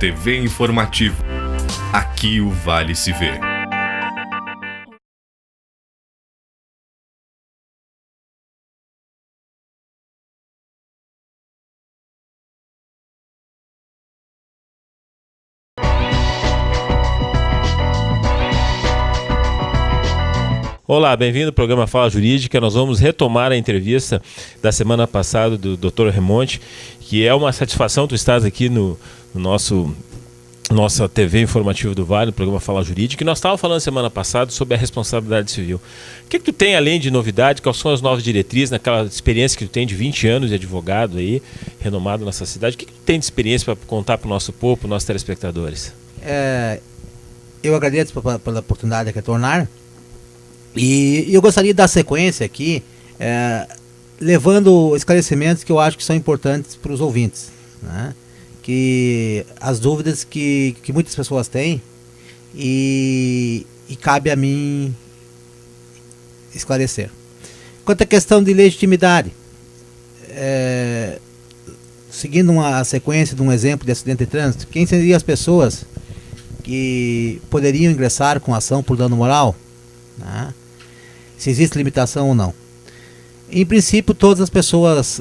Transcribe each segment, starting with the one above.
TV Informativo. Aqui o Vale se vê. Olá, bem-vindo ao programa Fala Jurídica. Nós vamos retomar a entrevista da semana passada do Dr. Remonte, que é uma satisfação tu estás aqui no nossa TV Informativo do Vale, no programa Fala Jurídica, e nós estávamos falando semana passada sobre a responsabilidade civil. O que tu tem além de novidade? Quais são as novas diretrizes, naquela experiência que tu tem de 20 anos de advogado aí, renomado nessa cidade? O que tu tem de experiência para contar para o nosso povo, para os nossos telespectadores? Eu agradeço pela oportunidade de retornar. E eu gostaria de dar sequência aqui, levando esclarecimentos que eu acho que são importantes para os ouvintes, né? Que as dúvidas que muitas pessoas têm e cabe a mim esclarecer. Quanto à questão de legitimidade, seguindo uma sequência de um exemplo de acidente de trânsito, quem seriam as pessoas que poderiam ingressar com ação por dano moral, né? Se existe limitação ou não. Em princípio, todas as pessoas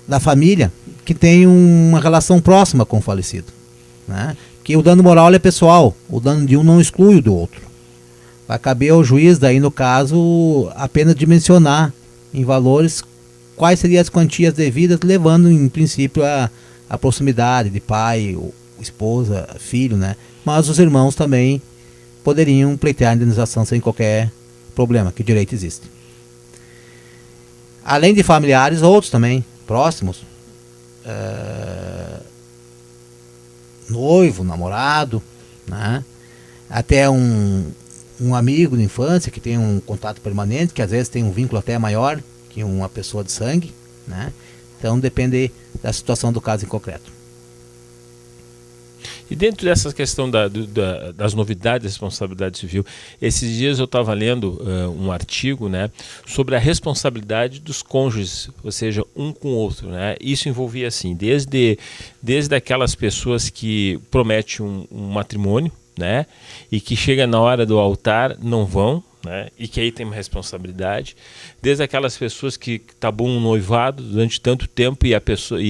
da família que têm uma relação próxima com o falecido, né? Que o dano moral é pessoal, o dano de um não exclui o do outro. Vai caber ao juiz, daí no caso, apenas dimensionar em valores quais seriam as quantias devidas, levando em princípio a proximidade de pai, esposa, filho, né? Mas os irmãos também poderiam pleitear a indenização sem qualquer problema, que direito existe. Além de familiares, outros também, próximos, noivo, namorado, né? Até um amigo de infância que tem um contato permanente, que às vezes tem um vínculo até maior que uma pessoa de sangue, né? Então depende da situação do caso em concreto. E dentro dessa questão das novidades da responsabilidade civil, esses dias eu estava lendo um artigo, né, sobre a responsabilidade dos cônjuges, ou seja, um com o outro, né? Isso envolvia assim, desde aquelas pessoas que prometem um matrimônio, né, e que chega na hora do altar não vão, né, e que aí tem uma responsabilidade, desde aquelas pessoas que tabuam um noivado durante tanto tempo e a pessoa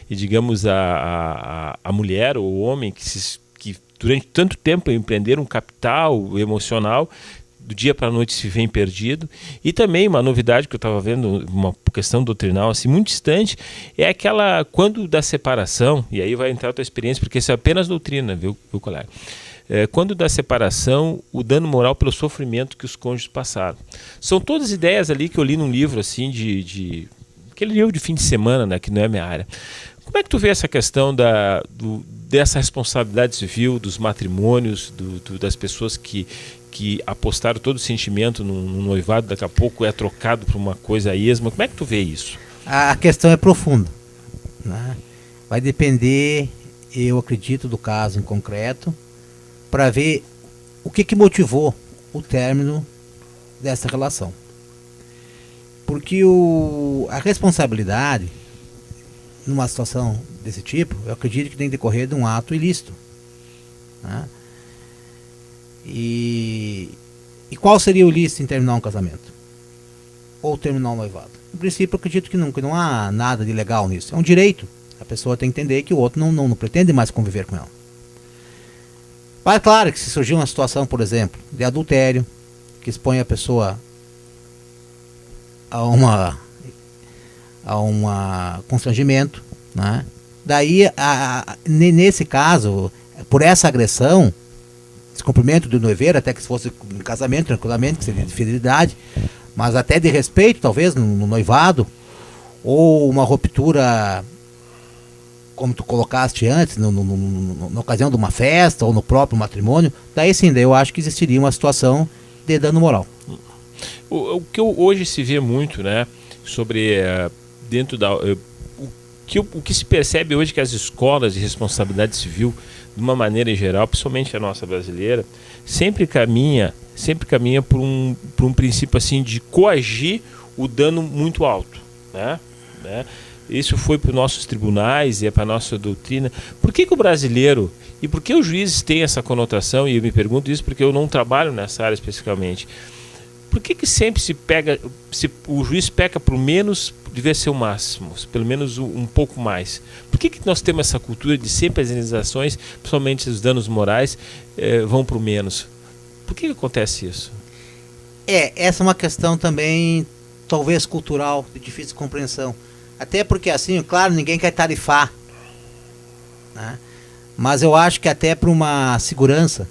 digamos a mulher ou o homem que durante tanto tempo empreenderam um capital emocional, do dia para a noite se vem perdido. E também uma novidade que eu estava vendo, uma questão doutrinal assim, muito distante, é aquela quando da separação, e aí vai entrar a tua experiência, porque isso é apenas doutrina, viu colega? Quando da separação, o dano moral pelo sofrimento que os cônjuges passaram. São todas ideias ali que eu li num livro assim aquele livro de fim de semana, né, que não é minha área. Como é que tu vê essa questão dessa responsabilidade civil, dos matrimônios, das pessoas que apostaram todo o sentimento no noivado, daqui a pouco é trocado por uma coisa esma? Como é que tu vê isso? A questão é profunda, né? Vai depender, eu acredito, do caso em concreto, para ver o que motivou o término dessa relação. Porque a responsabilidade, numa situação desse tipo, eu acredito que tem que decorrer de um ato ilícito, né? E qual seria o ilícito em terminar um casamento? Ou terminar um noivado? No princípio, eu acredito que não há nada de legal nisso. É um direito. A pessoa tem que entender que o outro não pretende mais conviver com ela. Mas claro que se surgir uma situação, por exemplo, de adultério, que expõe a pessoa a um constrangimento, né? Daí, nesse caso, por essa agressão, descumprimento do noiveiro, até que se fosse um casamento, tranquilamente, que seria de fidelidade, mas até de respeito, talvez, no noivado, ou uma ruptura, como tu colocaste antes, na ocasião de uma festa, ou no próprio matrimônio, daí sim, daí eu acho que existiria uma situação de dano moral. O que hoje se vê muito, né, sobre dentro da... O que se percebe hoje que as escolas de responsabilidade civil, de uma maneira em geral, principalmente a nossa brasileira, sempre caminha por um princípio assim de coagir o dano muito alto, né? isso foi para os nossos tribunais e é para a nossa doutrina. Por que o brasileiro, e por que os juízes têm essa conotação, e eu me pergunto isso porque eu não trabalho nessa área especificamente, por que sempre se o juiz peca por menos, devia ser o máximo, pelo menos um pouco mais? Por que nós temos essa cultura de sempre as indenizações, principalmente os danos morais, vão para o menos? Por que acontece isso? Essa é uma questão também, talvez cultural, de difícil compreensão. Até porque, assim, claro, ninguém quer tarifar, né? Mas eu acho que até para uma segurança,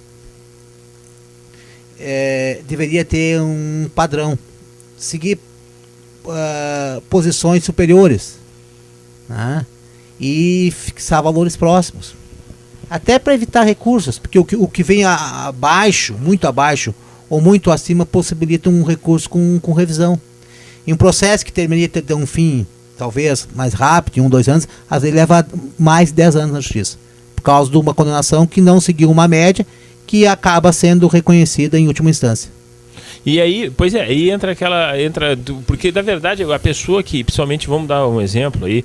deveria ter um padrão, seguir posições superiores, né? E fixar valores próximos, até para evitar recursos, porque o que vem abaixo, muito abaixo ou muito acima, possibilita um recurso com revisão. E um processo que terminaria ter um fim talvez mais rápido, em 1, 2 anos, às vezes leva mais de 10 anos na justiça, por causa de uma condenação que não seguiu uma média, que acaba sendo reconhecida em última instância. E aí, pois é, aí porque na verdade a pessoa que, principalmente, vamos dar um exemplo aí,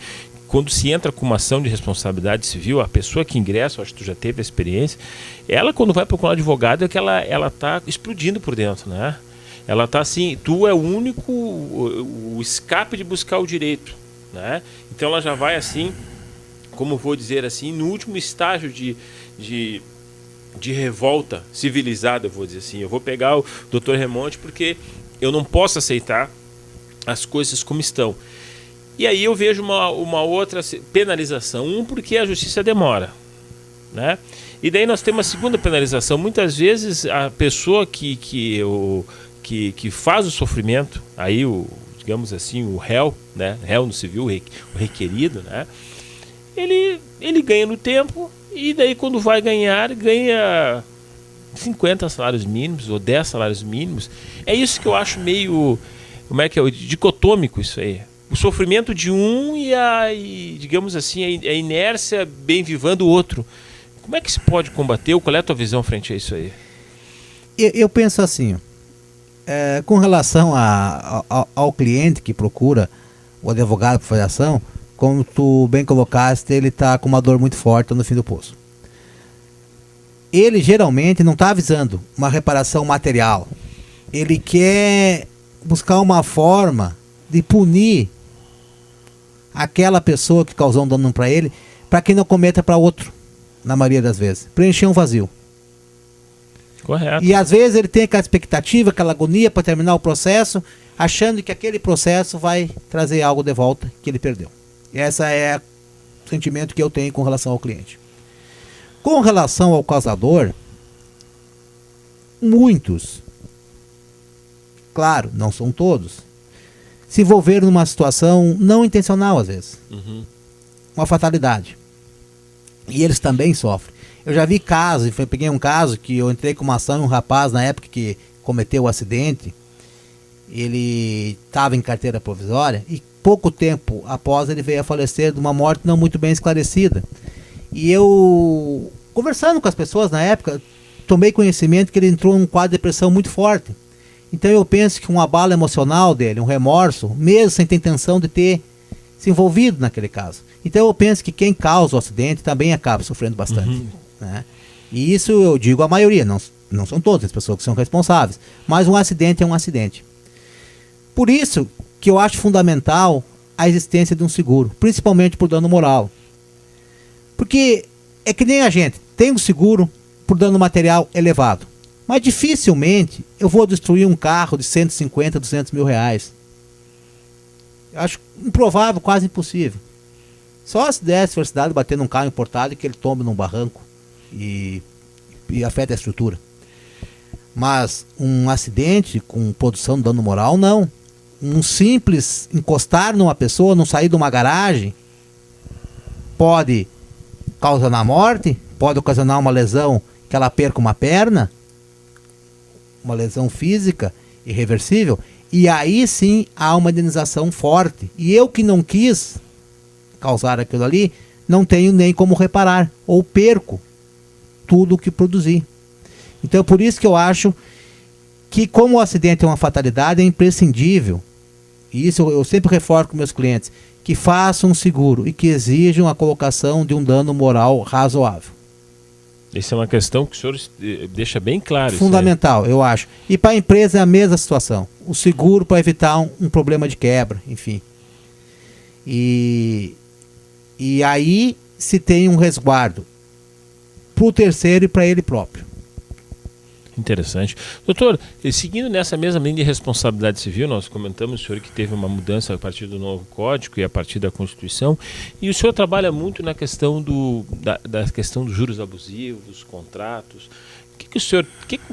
quando se entra com uma ação de responsabilidade civil, a pessoa que ingressa, acho que tu já teve a experiência, ela quando vai procurar um advogado é que ela tá explodindo por dentro, né? Ela tá assim, tu é o único, o escape de buscar o direito, né? Então ela já vai assim, como vou dizer assim, no último estágio de revolta civilizada, eu vou dizer assim. Eu vou pegar o Dr. Remonte porque eu não posso aceitar as coisas como estão. E aí eu vejo uma outra penalização. Porque a justiça demora, né? E daí nós temos a segunda penalização. Muitas vezes a pessoa que faz o sofrimento, aí digamos assim, o réu, né? Réu no civil, o requerido, né? Ele ganha no tempo. E daí quando vai ganha 50 salários mínimos ou 10 salários mínimos. É isso que eu acho meio, dicotômico isso aí. O sofrimento de um e digamos assim, a inércia bem vivando o outro. Como é que se pode combater? Qual é a tua visão frente a isso aí? Eu penso assim, com relação ao cliente que procura o advogado para fazer ação, como tu bem colocaste, ele está com uma dor muito forte no fim do poço. Ele geralmente não está avisando uma reparação material. Ele quer buscar uma forma de punir aquela pessoa que causou um dano para ele, para que não cometa para outro, na maioria das vezes. Preencher um vazio. Correto. E às vezes ele tem aquela expectativa, aquela agonia para terminar o processo, achando que aquele processo vai trazer algo de volta que ele perdeu. Esse é o sentimento que eu tenho com relação ao cliente. Com relação ao causador, muitos, claro, não são todos, se envolveram numa situação não intencional às vezes. Uma fatalidade. E eles também sofrem. Eu já vi casos, peguei um caso que eu entrei com uma ação e um rapaz na época que cometeu o acidente, ele estava em carteira provisória e pouco tempo após ele veio a falecer de uma morte não muito bem esclarecida. E eu, conversando com as pessoas na época, tomei conhecimento que ele entrou em um quadro de depressão muito forte. Então eu penso que um abalo emocional dele, um remorso, mesmo sem ter intenção de ter se envolvido naquele caso. Então eu penso que quem causa o acidente também acaba sofrendo bastante. Né? E isso eu digo a maioria, não são todas as pessoas que são responsáveis, mas um acidente é um acidente. Por isso que eu acho fundamental a existência de um seguro, principalmente por dano moral. Porque é que nem a gente tem um seguro por dano material elevado, mas dificilmente eu vou destruir um carro de 150, 200 mil reais. Eu acho improvável, quase impossível. Só se desse felicidade bater num carro importado e que ele tombe num barranco e afeta a estrutura. Mas um acidente com produção de dano moral, não. Um simples encostar numa pessoa, não sair de uma garagem, pode causar a morte, pode ocasionar uma lesão que ela perca uma perna, uma lesão física irreversível, e aí sim há uma indenização forte. E eu que não quis causar aquilo ali, não tenho nem como reparar, ou perco tudo o que produzi. Então é por isso que eu acho que, como o acidente é uma fatalidade, é imprescindível, e isso eu sempre reforço com meus clientes, que façam um seguro e que exijam a colocação de um dano moral razoável. Essa é uma questão que o senhor deixa bem claro. Fundamental, eu acho. E para a empresa é a mesma situação. O seguro para evitar um problema de quebra, enfim. E aí se tem um resguardo para o terceiro e para ele próprio. Interessante. Doutor, seguindo nessa mesma linha de responsabilidade civil, nós comentamos, o senhor, que teve uma mudança a partir do novo Código e a partir da Constituição, e o senhor trabalha muito na questão da questão dos juros abusivos, contratos.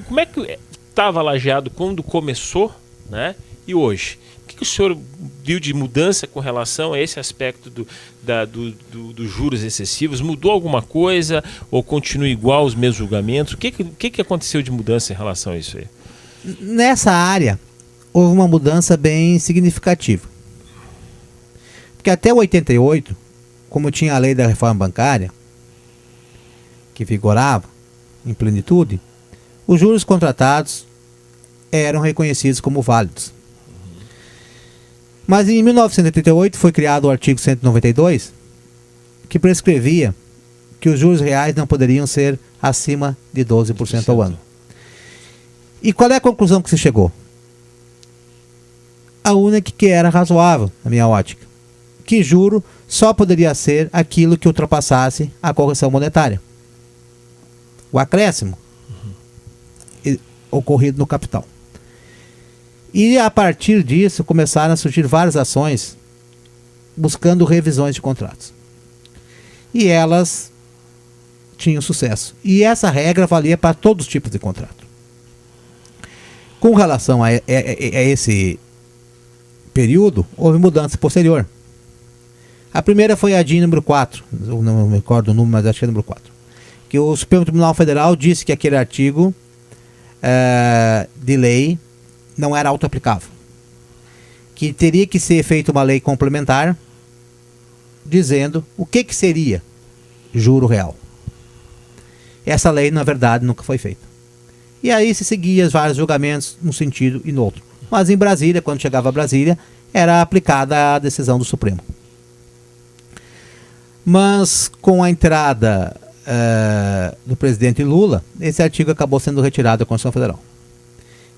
Como é que estava lajeado quando começou, né? E hoje? O que o senhor viu de mudança com relação a esse aspecto dos juros excessivos? Mudou alguma coisa ou continua igual os mesmos julgamentos? O que aconteceu de mudança em relação a isso aí? Nessa área, houve uma mudança bem significativa. Porque até 88, como tinha a lei da reforma bancária, que vigorava em plenitude, os juros contratados eram reconhecidos como válidos. Mas em 1988 foi criado o artigo 192, que prescrevia que os juros reais não poderiam ser acima de 12% ao ano. E qual é a conclusão que se chegou? A única que era razoável, na minha ótica, que juro só poderia ser aquilo que ultrapassasse a correção monetária. O acréscimo ocorrido no capital. E a partir disso começaram a surgir várias ações buscando revisões de contratos. E elas tinham sucesso. E essa regra valia para todos os tipos de contrato. Com relação a esse período, houve mudança posterior. A primeira foi a DIN número 4, eu não me recordo o número, mas acho que é número 4. Que o Supremo Tribunal Federal disse que aquele artigo de lei não era auto-aplicável, que teria que ser feita uma lei complementar dizendo o que seria juro real. Essa lei, na verdade, nunca foi feita. E aí se seguia vários julgamentos num sentido e no outro. Mas em Brasília, quando chegava a Brasília, era aplicada a decisão do Supremo. Mas com a entrada do presidente Lula, esse artigo acabou sendo retirado da Constituição Federal.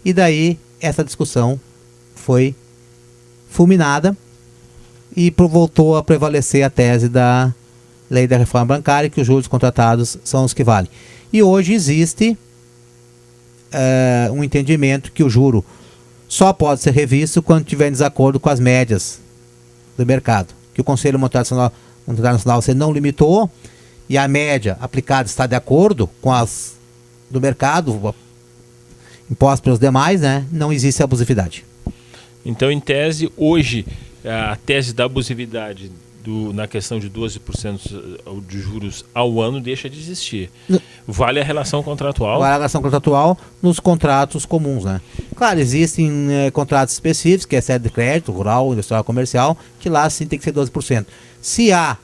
E daí essa discussão foi fulminada e voltou a prevalecer a tese da lei da reforma bancária, que os juros contratados são os que valem. E hoje existe um entendimento que o juro só pode ser revisto quando tiver em desacordo com as médias do mercado, que o Conselho Monetário Nacional você não limitou e a média aplicada está de acordo com as do mercado impostas pelos demais, né? Não existe abusividade. Então, em tese, hoje, a tese da abusividade na questão de 12% de juros ao ano deixa de existir. Vale a relação contratual? Vale a relação contratual nos contratos comuns, né? Claro, existem contratos específicos, que é sede de crédito, rural, industrial, comercial, que lá sim tem que ser 12%. Se há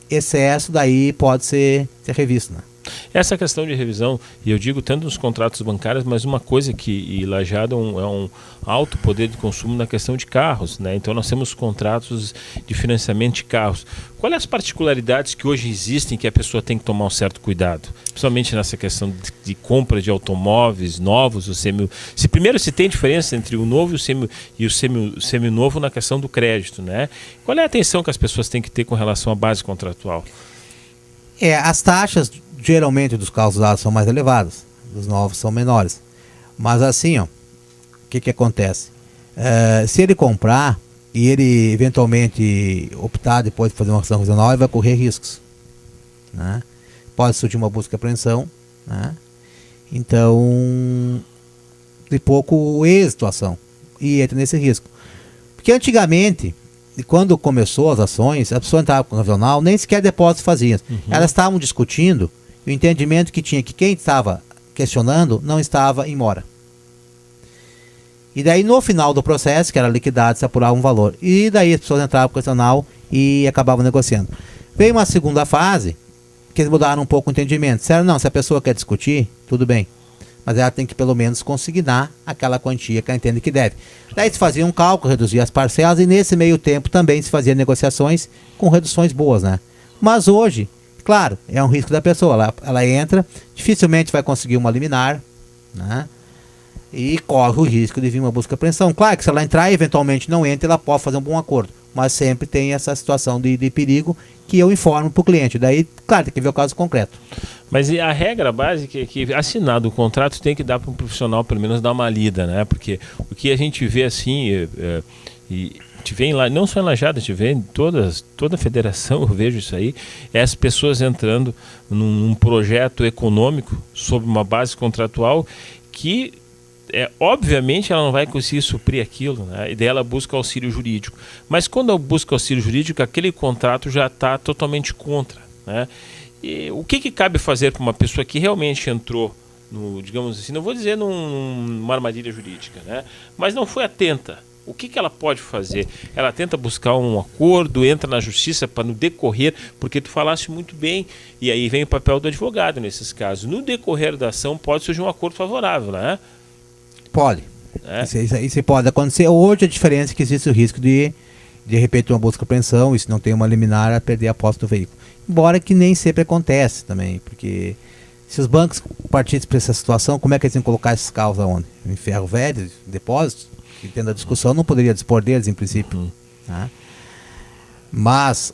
excesso, daí pode ser revisto, né? Essa questão de revisão, e eu digo tanto nos contratos bancários, mas uma coisa que Lajeado é um alto poder de consumo na questão de carros, né? Então nós temos contratos de financiamento de carros. Quais as particularidades que hoje existem que a pessoa tem que tomar um certo cuidado? Principalmente nessa questão de compra de automóveis novos, primeiro se tem diferença entre o novo e o seminovo na questão do crédito, né? Qual é a atenção que as pessoas têm que ter com relação à base contratual? As taxas geralmente dos carros usados são mais elevadas, dos novos são menores. Mas assim, o que acontece? Se ele comprar e ele eventualmente optar depois de fazer uma ação revisional, ele vai correr riscos, né? Pode surgir uma busca e apreensão, né? Então, de pouco êxito a ação e entra nesse risco. Porque antigamente, quando começou as ações, a pessoa entrava com o revisional, nem sequer depósito fazia. Elas estavam discutindo o entendimento que tinha que quem estava questionando não estava em mora. E daí no final do processo, que era liquidado, se apurava um valor. E daí as pessoas entravam com o questional e acabavam negociando. Veio uma segunda fase, que eles mudaram um pouco o entendimento. Disseram, não, se a pessoa quer discutir, tudo bem. mas ela tem que pelo menos consignar aquela quantia que ela entende que deve. Daí se fazia um cálculo, reduzia as parcelas e nesse meio tempo também se fazia negociações com reduções boas, né? Mas hoje, claro, é um risco da pessoa, ela entra, dificilmente vai conseguir uma liminar, né? E corre o risco de vir uma busca e apreensão. Claro que se ela entrar e eventualmente não entra, ela pode fazer um bom acordo, mas sempre tem essa situação de perigo que eu informo para o cliente. Daí, claro, tem que ver o caso concreto. Mas a regra básica é que assinado o contrato tem que dar para um profissional pelo menos dar uma lida, né? Porque o que a gente vê assim, e te vê lá, não só em Lajeado, te vê em toda a federação, eu vejo isso aí, é as pessoas entrando num projeto econômico sob uma base contratual que obviamente ela não vai conseguir suprir aquilo, né? E daí ela busca auxílio jurídico. Mas quando ela busca auxílio jurídico, aquele contrato já está totalmente contra, né? E o que cabe fazer para uma pessoa que realmente entrou digamos assim, não vou dizer numa armadilha jurídica, né? Mas não foi atenta. O que ela pode fazer? Ela tenta buscar um acordo, entra na justiça para no decorrer, porque tu falaste muito bem, e aí vem o papel do advogado nesses casos. No decorrer da ação pode surgir um acordo favorável, né? Pode. Isso pode acontecer. Hoje a diferença é que existe o risco de repente uma busca e apreensão, e se não tem uma liminar, a perder a posse do veículo. Embora que nem sempre acontece também, porque se os bancos partissem para essa situação, como é que eles iam colocar esses carros aonde? Em ferro velho, depósitos? E tendo a discussão, não poderia dispor deles em princípio. Tá? Mas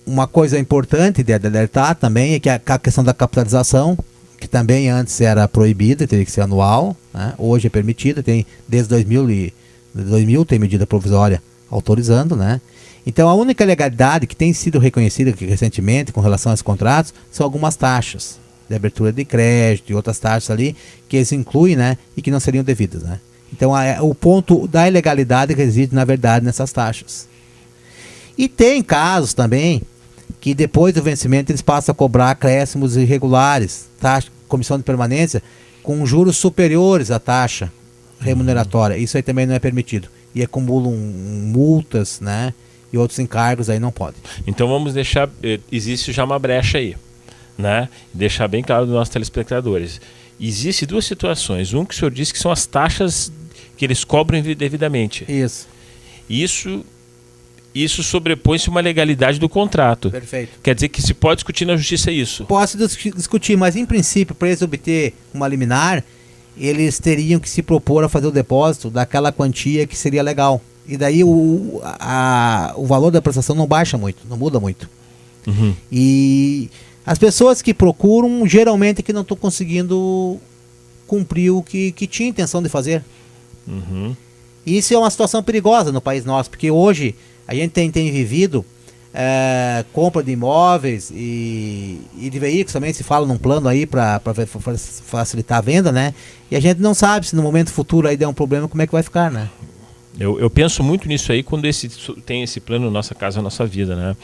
uma coisa importante de alertar também é que a questão da capitalização, que também antes era proibida, teria que ser anual, né? Hoje é permitida, desde 2000 tem medida provisória autorizando, né? Então a única legalidade que tem sido reconhecida recentemente com relação a esses contratos são algumas taxas de abertura de crédito e outras taxas ali que eles incluem, né? E que não seriam devidas, né? Então o ponto da ilegalidade reside na verdade nessas taxas. E tem casos também que depois do vencimento eles passam a cobrar acréscimos irregulares, taxa, comissão de permanência, com juros superiores à taxa remuneratória. Isso aí também não é permitido. E acumulam multas, né? E outros encargos aí não pode. Então vamos deixar, existe já uma brecha aí, né? Deixar bem claro dos nossos telespectadores. Existem duas situações. Um que o senhor disse que são as taxas que eles cobram devidamente. Isso sobrepõe-se uma legalidade do contrato. Perfeito. Quer dizer que se pode discutir na justiça isso? Pode discutir, mas em princípio, para eles obter uma liminar, eles teriam que se propor a fazer o depósito daquela quantia que seria legal. E daí o valor da prestação não baixa muito, não muda muito. Uhum. E as pessoas que procuram, geralmente que não estão conseguindo cumprir o que tinha intenção de fazer. Uhum. E isso é uma situação perigosa no país nosso, porque hoje a gente tem vivido compra de imóveis e de veículos também, se fala num plano aí para facilitar a venda, né? E a gente não sabe se no momento futuro aí der um problema, como é que vai ficar, né? Eu penso muito nisso aí quando tem esse plano Nossa Casa Nossa Vida, né?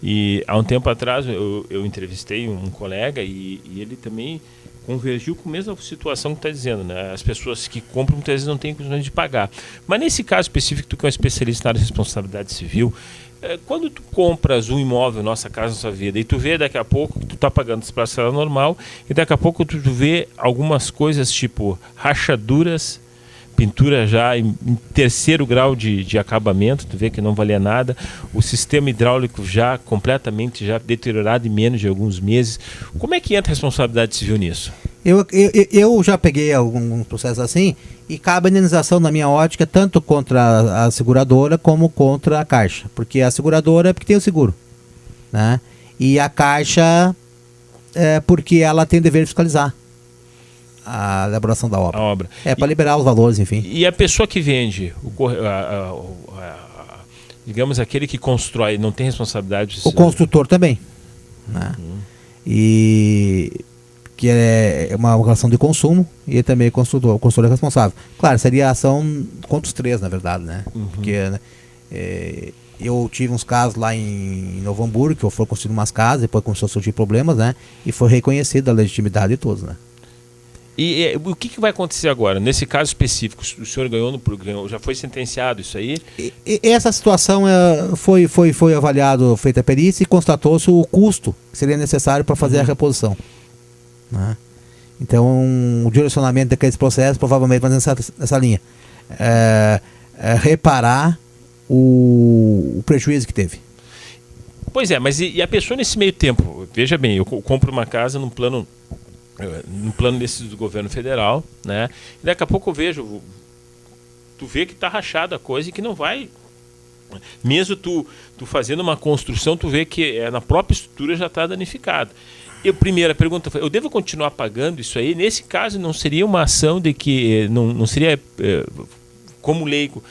E há um tempo atrás eu entrevistei um colega e ele também convergiu com a mesma situação que está dizendo, né? As pessoas que compram muitas vezes não têm condições de pagar. Mas nesse caso específico, tu que é um especialista na área de responsabilidade civil, quando tu compras um imóvel, Nossa Casa Nossa Vida, e tu vê daqui a pouco que tu está pagando as parcelas normal, e daqui a pouco tu vê algumas coisas tipo rachaduras, pintura já em terceiro grau de acabamento, tu vê que não valia nada, o sistema hidráulico já completamente já deteriorado em menos de alguns meses. Como é que entra a responsabilidade civil nisso? Eu já peguei alguns processos assim e cabe a indenização na minha ótica tanto contra a seguradora como contra a Caixa, porque a seguradora é porque tem o seguro, né? E a Caixa é porque ela tem o dever de fiscalizar a elaboração da obra. A obra. Para liberar os valores, enfim. E a pessoa que vende, digamos, aquele que constrói, não tem responsabilidade? O construtor também. Né? E que é uma relação de consumo e também o construtor é responsável. Claro, seria a ação contra os três, na verdade, né? Porque eu tive uns casos lá em Novo Hamburgo, que eu fui construir umas casas, depois começou a surgir problemas, né? E foi reconhecida a legitimidade de todos, né? E o que vai acontecer agora? Nesse caso específico, o senhor ganhou já foi sentenciado isso aí? Essa situação foi avaliado, feita a perícia e constatou-se o custo que seria necessário para fazer a reposição. Né? Então, o direcionamento daqueles processos provavelmente vai nessa linha. Reparar o prejuízo que teve. Pois é, mas e a pessoa nesse meio tempo? Veja bem, eu compro uma casa num plano desses do governo federal, né? E daqui a pouco eu vejo, tu vê que está rachada a coisa e que não vai... Mesmo tu fazendo uma construção, tu vê que na própria estrutura já está danificada. Primeira pergunta foi, eu devo continuar pagando isso aí? Nesse caso, não seria uma ação de que não seria, como leigo,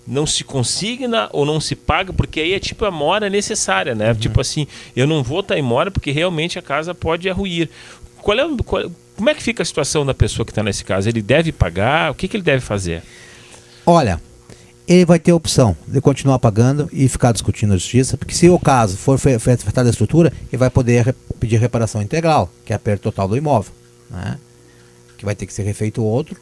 não se consigna ou não se paga, porque aí é tipo a mora necessária, né? Tipo assim, eu não vou estar em mora porque realmente a casa pode ruir. Como é que fica a situação da pessoa que está nesse caso? Ele deve pagar? O que ele deve fazer? Olha, ele vai ter a opção de continuar pagando e ficar discutindo na justiça, porque se o caso for afetada a estrutura, ele vai poder pedir reparação integral, que é a perda total do imóvel, né? Que vai ter que ser refeito outro,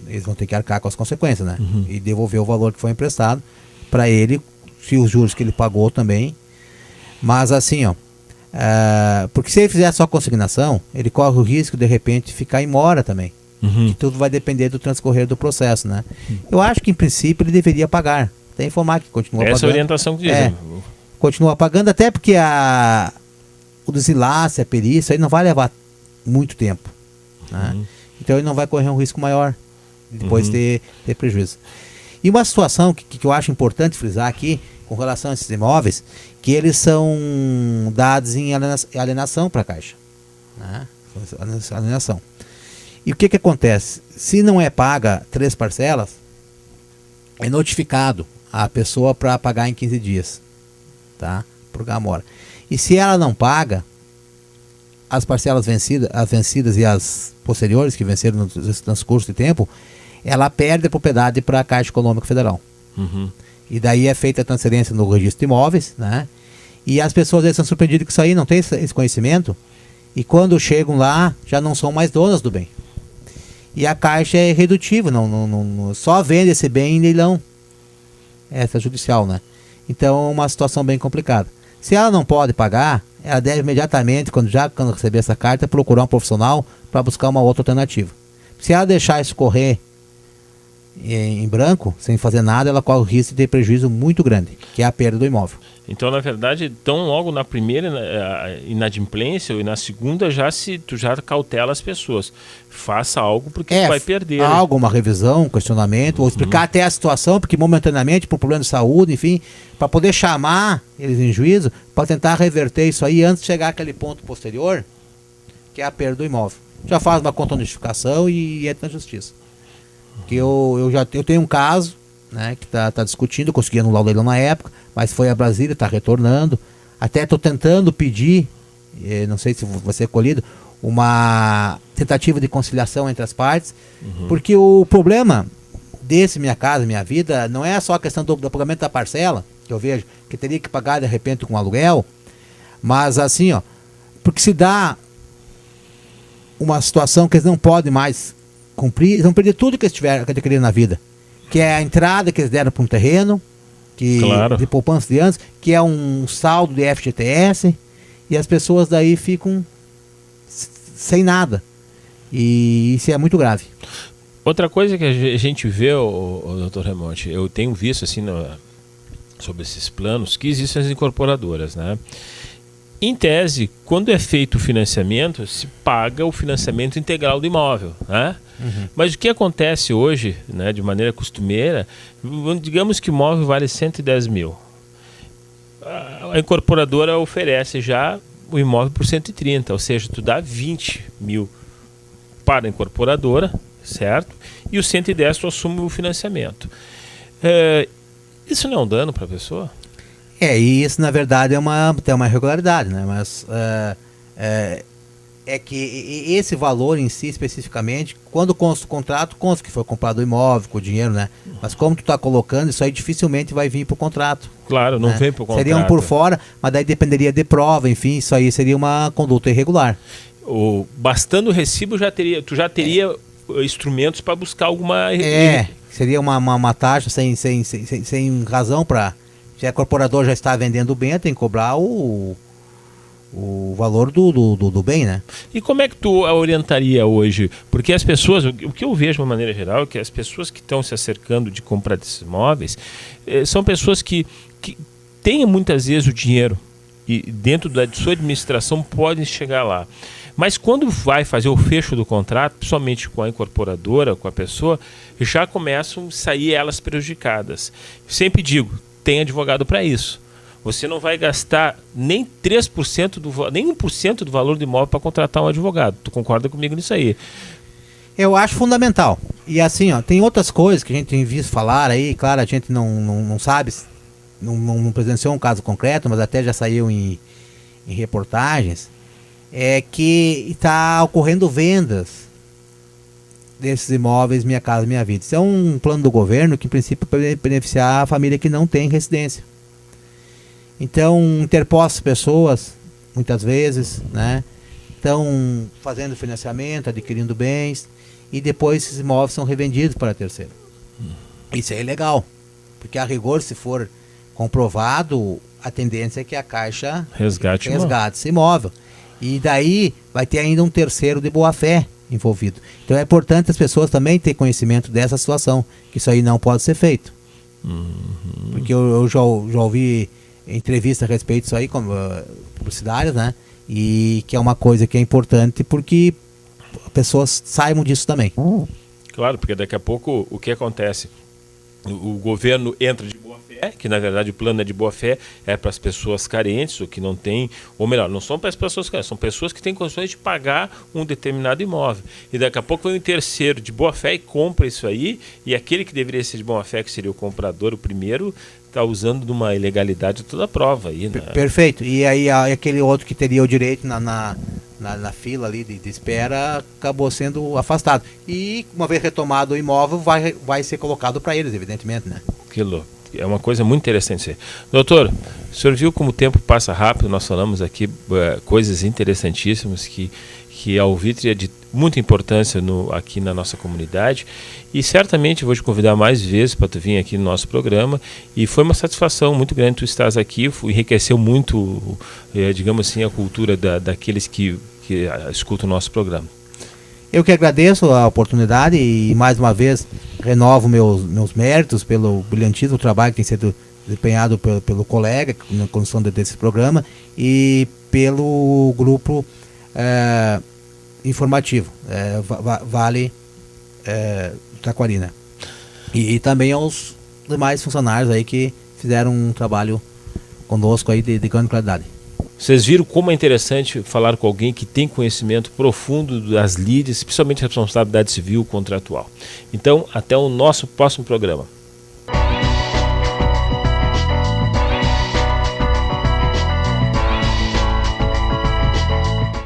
eles vão ter que arcar com as consequências, né? E devolver o valor que foi emprestado para ele, se os juros que ele pagou também. Mas assim, porque se ele fizer só consignação, ele corre o risco de repente ficar em mora também. Que tudo vai depender do transcorrer do processo, né? Eu acho que em princípio ele deveria pagar. Tem que informar que continua pagando. Essa é a orientação que dizem. Continua pagando, até porque o desenlace, a perícia, aí não vai levar muito tempo, né? Então ele não vai correr um risco maior depois ter prejuízo. E uma situação que eu acho importante frisar aqui com relação a esses imóveis, que eles são dados em alienação para a Caixa, né? Alienação. E o que acontece? Se não é paga 3 parcelas, é notificado a pessoa para pagar em 15 dias, tá? Por Gamora. E se ela não paga, as parcelas as vencidas e as posteriores, que venceram no transcurso de tempo, ela perde a propriedade para a Caixa Econômica Federal. E daí é feita a transferência no registro de imóveis, né? E as pessoas são surpreendidas com isso aí, não tem esse conhecimento, e quando chegam lá, já não são mais donas do bem. E a Caixa é irredutível, não só vende esse bem em leilão. Essa é judicial, né? Então é uma situação bem complicada. Se ela não pode pagar, ela deve imediatamente, quando receber essa carta, procurar um profissional para buscar uma outra alternativa. Se ela deixar isso correr em branco, sem fazer nada, ela corre o risco de ter prejuízo muito grande, que é a perda do imóvel. Então, na verdade, tão logo na primeira inadimplência e na segunda tu já cautela as pessoas. Faça algo porque tu vai perder. Algo, uma revisão, um questionamento, ou explicar até a situação, porque momentaneamente, por problema de saúde, enfim, para poder chamar eles em juízo, para tentar reverter isso aí antes de chegar àquele ponto posterior, que é a perda do imóvel. Já faz uma contra-notificação e entra na justiça. Que eu tenho um caso, né, que tá discutindo, consegui anular o leilão na época, mas foi a Brasília, está retornando. Até estou tentando pedir, não sei se vai ser colhido, uma tentativa de conciliação entre as partes, porque o problema desse Minha Casa Minha Vida não é só a questão do pagamento da parcela, que eu vejo, que teria que pagar de repente com aluguel, mas assim, porque se dá uma situação que eles não podem mais cumprir, eles vão perder tudo que eles queriam na vida, que é a entrada que eles deram para um terreno, de poupança de anos, que é um saldo de FGTS, e as pessoas daí ficam sem nada, e isso é muito grave. Outra coisa que a gente vê, Dr. Remonte, eu tenho visto assim sobre esses planos, que existem as incorporadoras, né? Em tese, quando é feito o financiamento, se paga o financiamento integral do imóvel, né? Mas o que acontece hoje, né, de maneira costumeira, digamos que o imóvel vale 110 mil. A incorporadora oferece já o imóvel por 130, ou seja, tu dá 20 mil para a incorporadora, certo? E os 110 tu assume o financiamento. Isso não é um dano para a pessoa? E isso na verdade tem uma irregularidade, né? Mas é que esse valor em si especificamente, quando consta o contrato, consta que foi comprado o imóvel com o dinheiro, né? Mas como tu está colocando, isso aí dificilmente vai vir para o contrato. Claro, não vem para o contrato. Seria um por fora, mas daí dependeria de prova, enfim, isso aí seria uma conduta irregular. Bastando o recibo, tu já teria instrumentos para buscar alguma... Seria uma taxa sem razão para... Se a corporadora já está vendendo bem, tem que cobrar o o valor do bem, né? E como é que tu orientaria hoje? Porque as pessoas, o que eu vejo de uma maneira geral, é que as pessoas que estão se acercando de comprar desses imóveis são pessoas que têm muitas vezes o dinheiro e dentro da sua administração podem chegar lá. Mas quando vai fazer o fecho do contrato, principalmente com a incorporadora, com a pessoa, já começam a sair elas prejudicadas. Sempre digo, tem advogado para isso. Você não vai gastar nem 3%, nem 1% do valor do imóvel para contratar um advogado. Tu concorda comigo nisso aí? Eu acho fundamental. E assim, ó, tem outras coisas que a gente tem visto falar aí, claro, a gente não sabe, não presenciou um caso concreto, mas até já saiu em reportagens, é que está ocorrendo vendas desses imóveis Minha Casa Minha Vida. Isso é um plano do governo que, em princípio, vai beneficiar a família que não tem residência. Então, interpostas pessoas, muitas vezes, né, estão fazendo financiamento, adquirindo bens, e depois esses imóveis são revendidos para terceiro. Isso é ilegal, porque a rigor, se for comprovado, a tendência é que a Caixa resgate esse imóvel. E daí vai ter ainda um terceiro de boa-fé envolvido. Então é importante as pessoas também terem conhecimento dessa situação, que isso aí não pode ser feito. Porque eu já ouvi entrevista a respeito disso aí, como publicitárias, né? E que é uma coisa que é importante porque as pessoas saibam disso também. Claro, porque daqui a pouco o que acontece? O governo entra de boa-fé, que na verdade o plano é de boa-fé, é para as pessoas carentes, ou que não têm, ou melhor, não são para as pessoas carentes, são pessoas que têm condições de pagar um determinado imóvel. E daqui a pouco vem um terceiro de boa-fé e compra isso aí, e aquele que deveria ser de boa-fé, que seria o comprador, o primeiro, está usando de uma ilegalidade toda a prova aí, né? Perfeito. E aí aquele outro que teria o direito na fila ali de espera acabou sendo afastado. E uma vez retomado o imóvel, vai ser colocado para eles, evidentemente, né? Que louco. É uma coisa muito interessante. Doutor, o senhor viu como o tempo passa rápido? Nós falamos aqui coisas interessantíssimas que a Alvitre é de muita importância aqui na nossa comunidade, e certamente vou te convidar mais vezes para tu vir aqui no nosso programa, e foi uma satisfação muito grande tu estás aqui, enriqueceu muito, digamos assim, a cultura daqueles que escutam o nosso programa. Eu que agradeço a oportunidade e mais uma vez renovo meus méritos pelo brilhantíssimo trabalho que tem sido desempenhado pelo colega na condução desse programa e pelo grupo informativo, Vale Taquarina. E também aos demais funcionários aí que fizeram um trabalho conosco aí de grande qualidade. Vocês viram como é interessante falar com alguém que tem conhecimento profundo das lides, principalmente responsabilidade civil contratual. Então, até o nosso próximo programa.